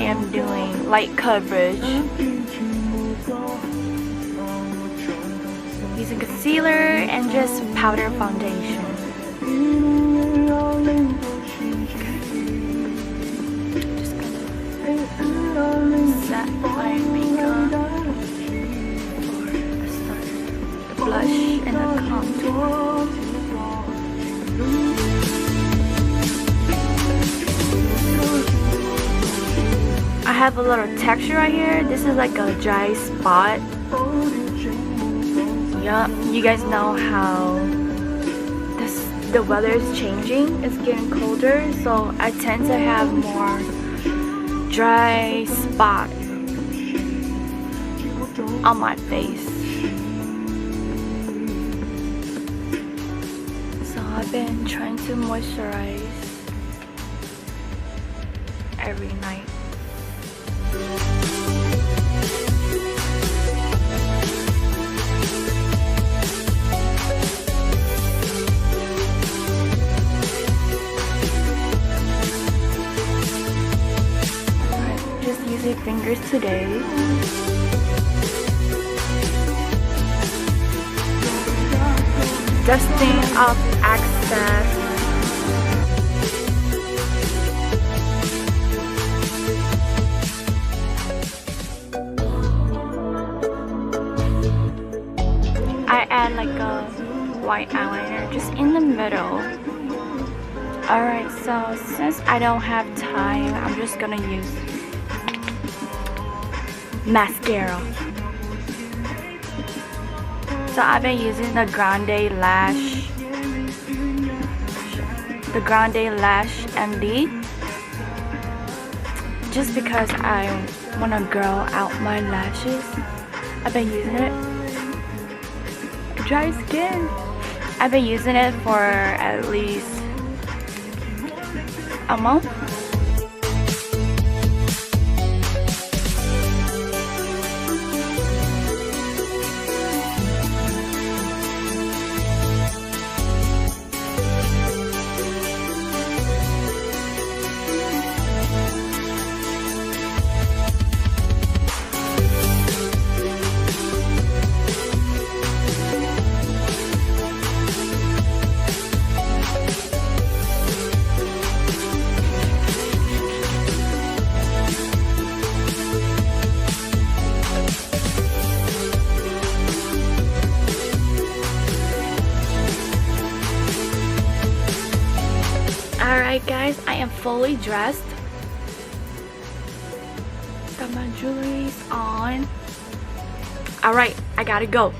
am doing light coverage using concealer and just powder foundation. Just gonna set my makeup for the start, the blush and the contour. I have a little texture right here. This is like a dry spot. Yeah, you guys know how the weather is changing. It's getting colder, so I tend to have more dry spot on my face. So I've been trying to moisturize every night. Just using fingers today. Dusting off excess. I add like a white eyeliner just in the middle. Alright, so since I don't have time, I'm just gonna use mascara. So I've been using the Grande Lash MD just because I want to grow out my lashes. I've been using it. Dry skin. I've been using it for at least a month. Alright guys, I am fully dressed. Got my jewelry on. Alright, I gotta go.